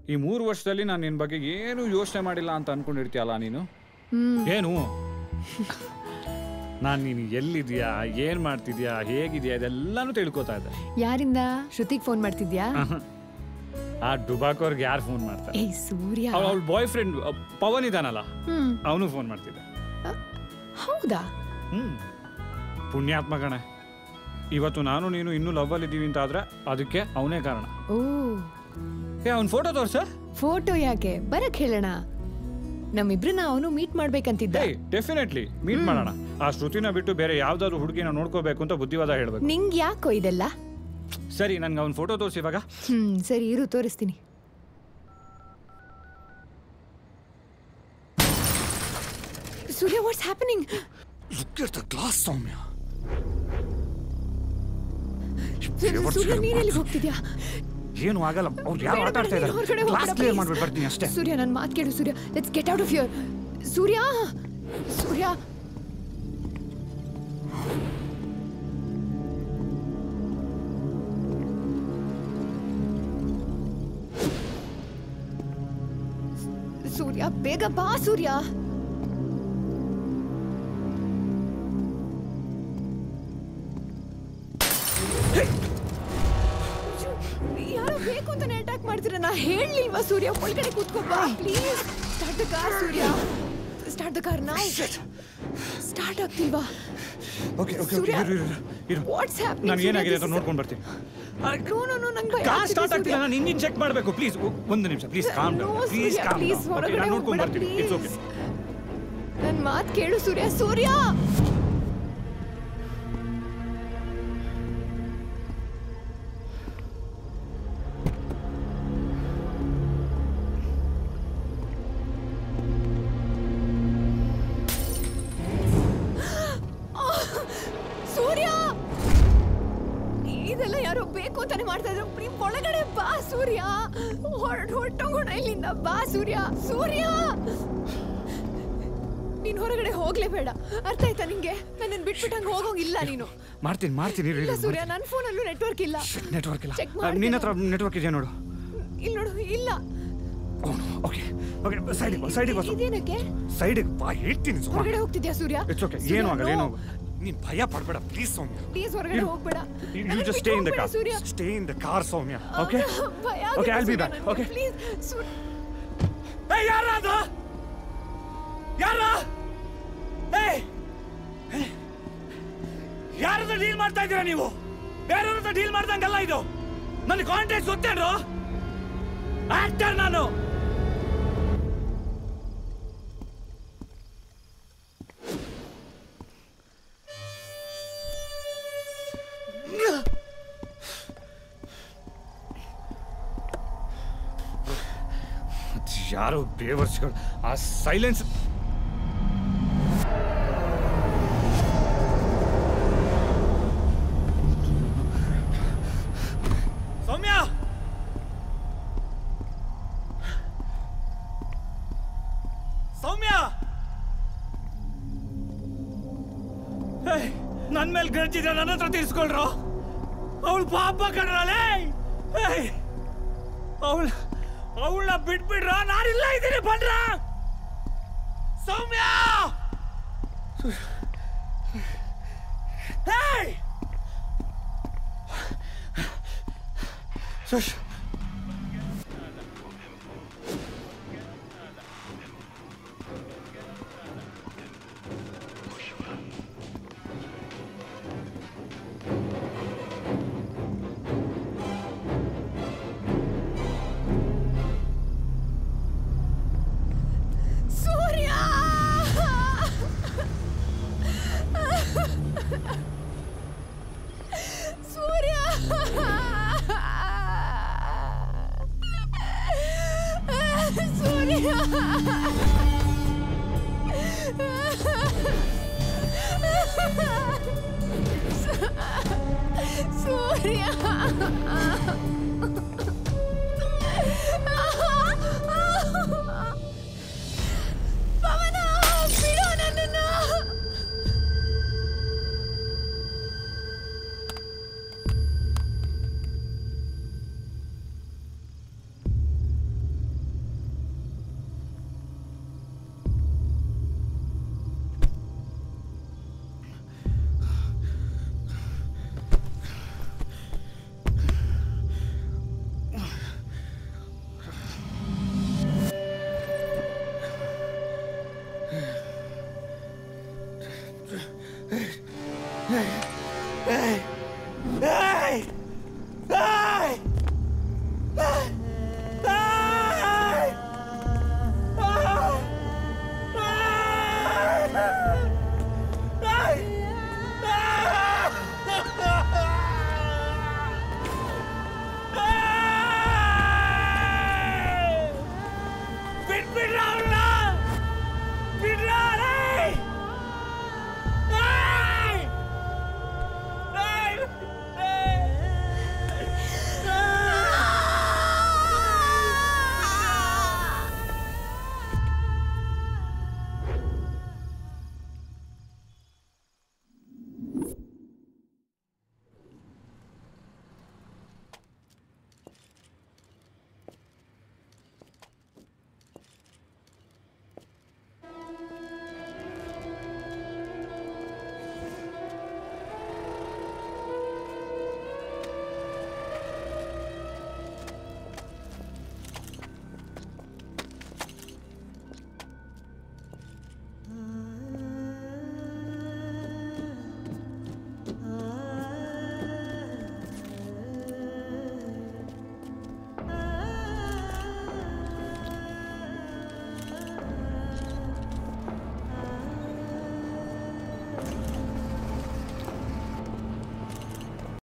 ಈ 3 ವರ್ಷದಲ್ಲಿ ನಾನು ನಿನ್ನ ಬಗ್ಗೆ ಏನು ಯೋಚನೆ ಮಾಡಿಲ್ಲ ಅಂತ ಅನ್ಕೊಂಡಿರ್ತೀಯಲ್ಲ ನೀನು. ಏನು ನಾನು ನೀನು ಎಲ್ಲಿದ್ಯಾ, ಏನ್ ಮಾಡ್ತಿದ್ಯಾ, ಹೇಗಿದ್ಯಾ ಇದೆಲ್ಲಾನು ತಿಳ್ಕೊತಾ ಇದ್ದೆ. ಯಾರಿಂದ? ಶ್ರುತಿಗೆ ಫೋನ್ ಮಾಡ್ತಿದ್ಯಾ? ಆ ಡುಬಾಕೋರ್ಗೆ ಯಾರು ಫೋನ್ ಮಾಡ್ತಾರೆ? ಏಯ್ ಸೂರ್ಯ, ಅವಳ ಬಾಯ್ ಫ್ರೆಂಡ್ ಪವನ್ ಇದಾನಲ್ಲ, ಅವನು ಫೋನ್ ಮಾಡ್ತಿದ್ದೆ. ಹೌದಾ? ಪುಣ್ಯಾತ್ಮ ಕಣೆ. ಇವತ್ತು ನಾನು ನೀನು ಇನ್ನೂ ಲವ್ ಅಲ್ಲಿ ಇದ್ದೀವಿ ಅಂತ ಆದ್ರೆ ಅದಕ್ಕೆ ಅವನೇ ಕಾರಣ. ಓ ಅವ್ನ ಫೋಟೋ ತೋರ್ಸ. ಫೋಟೋ ಯಾಕೆ, ಬರಕ್ ಹೇಳೋಣ. ನಮ್ಮಿಬ್ರನ್ನ ಅವನು ಮೀಟ್ ಮಾಡ್ಬೇಕಂತಿದ್ದ. ಡೆಫಿನೆಟ್ಲಿ ಮೀಟ್ ಮಾಡೋಣ. ಆ ಶ್ರುತಿನ ಬಿಟ್ಟು ಬೇರೆ ಯಾವ್ದಾದ್ರು ಹುಡುಗಿನ ನೋಡ್ಕೋಬೇಕು ಅಂತ ಬುದ್ಧಿವಾದ ಹೇಳ್ಬೇಕು. ನಿಂಗೆ ಯಾಕೋ ಇದೆಲ್ಲ? ಸರಿ, ನನ್ಗೆ ಅವ್ನ ಫೋಟೋ ತೋರಿಸಿ ಇವಾಗ. ಸರಿ ಇರು, ತೋರಿಸ್ತೀನಿ. Surya, what's happening? Look at the glass, Soumya. Surya, ನೀನೆಲ್ಲಿಗೆ ಹೋಗ್ತಿದ್ಯಾ? ಏನು ಆಗಲ್ಲ, ಅವ್ರು ಯಾರು ಆಟ ಆಡ್ತಾ ಇದ್ದಾರೆ. ಕ್ಲಾಸ್ ಕ್ಲಿಯರ್ ಮಾಡ್ಬಿಟ್ಟು ಬರ್ತೀನಿ ಅಷ್ಟೇ. ಸೂರ್ಯ, ನನ್ನ ಮಾತು ಕೇಳು Surya. Let's get out of here. Surya, Surya. Surya, ಬೇಗ ಬಾ ಸೂರ್ಯ. ಯಾರೋ ಬೇಕು ಅಂತಾನೆ ಅಟ್ಯಾಕ್ ಮಾಡ್ತೀರ. ನಾ ಹೇಳಲಿಲ್ವಾ ಸೂರ್ಯ? ಒಳಗಡೆ ಕೂತ್ಕೋ ಬಾ please. Start the car Surya. Start the car now. Start ಆಗ್ತಿಲ್ವಾ? ಓಕೆ ಓಕೆ ಓಕೆ, ಇರು. What's happening? ನಾನು ಏನಾಗಿದೆ ಅಂತ ನೋಡ್ಕೊಂಡು ಬರ್ತೀನಿ. ನೋ ನಂಗೆ ಭಯ. ಕಾರ್ ಸ್ಟಾರ್ಟ್ ಆಗ್ತಿಲ್ಲ, ನಾನು ಇಂಜಿನ್ ಚೆಕ್ ಮಾಡಬೇಕು. ಪ್ಲೀಸ್ ಒಂದು ನಿಮಿಷ, please calm down. Please calm down. ನಾನು ನೋಡ್ಕೊಂಡು ಬರ್ತೀನಿ. It's okay. ನನ್ನ ಮಾತು ಕೇಳು ಸೂರ್ಯ. ಸೂರ್ಯ, ಸೂರ್ಯ, ಇದೆಲ್ಲ ಯಾರೋ ಬೇಕು ಅಂತಾನೆ ಮಾಡ್ತಾ ಇದ್ರು. ಪ್ರೀಮ್, ಒಳಗಡೆ ಬಾ ಸೂರ್ಯ. ಹೊರಟೋಗೋಣ ಇಲ್ಲಿಂದ. ಬಾ ಸೂರ್ಯ. ಸೂರ್ಯ, ನೀನ್ ಹೊರಗಡೆ ಹೋಗ್ಲೇಬೇಡ, ಅರ್ಥ ಆಯ್ತಾ ನಿಂಗೆ? ನನ್ನನ್ನು ಬಿಟ್ಬಿಟ್ಟು ಹಂಗೆ ಹೋಗೋಂಗಿಲ್ಲ ನೀನು. ಮಾಡ್ತೀನಿ ಇಲ್ಲ ಸೂರ್ಯ, ನನ್ನ ಫೋನಲ್ಲೂ ನೆಟ್ವರ್ಕ್ ಇಲ್ಲ. ನೆಟ್ವರ್ಕ್ ಇಲ್ಲ? ನಿನ್ನ ಹತ್ರ ನೆಟ್ವರ್ಕ್ ಇದೆಯಾ ನೋಡು. ಇಲ್ಲಿ ನೋಡು, ಇಲ್ಲ. ಓಕೆ ಓಕೆ, ಸೈಡಿಗೆ ಬಾ. ಇದೇನಕ್ಕೆ? ಸೈಡಿಗೆ ಬಾ, ಹೇಳ್ತೀನಿ. ಹೊರಗಡೆ ಹೋಗ್ತಿದ್ಯಾ ಸೂರ್ಯ? ಇಟ್ಸ್ ಓಕೆ, ಏನು ಆಗಲ್ಲ, ಏನು ಆಗಲ್ಲ. ನೀನ್ ಭಯ ಪಡಬೇಡ ಪ್ಲೀಸ್ ಸೌಮ್ಯ. ಪ್ಲೀಸ್ ಹೊರಗಡೆ ಹೋಗ್ಬೇಡ. You just stay in the car. Stay in the car, Soumya. Okay? Okay, I'll be back. Okay? Please. Hey, ಯಾರಾ ಅದು? ಯಾರಾ? Hey! ಯಾರದು ಡೀಲ್ ಮಾಡ್ತಾ ಇದ್ದೀರಾ ನೀವು? ಬೇರೆಯವ್ರದ್ದು ಡೀಲ್ ಮಾಡ್ದಂಗಲ್ಲ ಇದು. ನನ್ನ ಕಾಂಟ್ಯಾಕ್ಟ್ ಗೊತ್ತೇನು? ಆಕ್ಟರ್ ನಾನು. ಯಾರೋ ಬೇವರ್ಸ್ಗಳು. ಆ ಸೈಲೆನ್ಸ್. ಸೌಮ್ಯ, ಸೌಮ್ಯ, ನನ್ ಮೇಲೆ ಗರ್ಜಿದ್ರೆ ನನ್ನ ಹತ್ರ ತೀರ್ಸ್ಕೊಳ್ರು. ಅವಳು ಪಾಪ ಕಣ್ರಲ್ಲೇ. ಅವಳನ್ನ ಬಿಟ್ಬಿಡ್ರ, ನಾನಿಲ್ಲ ಇದ್ದೀನಿ, ಬನ್ರ. ಸೌಮ್ಯ, Surya!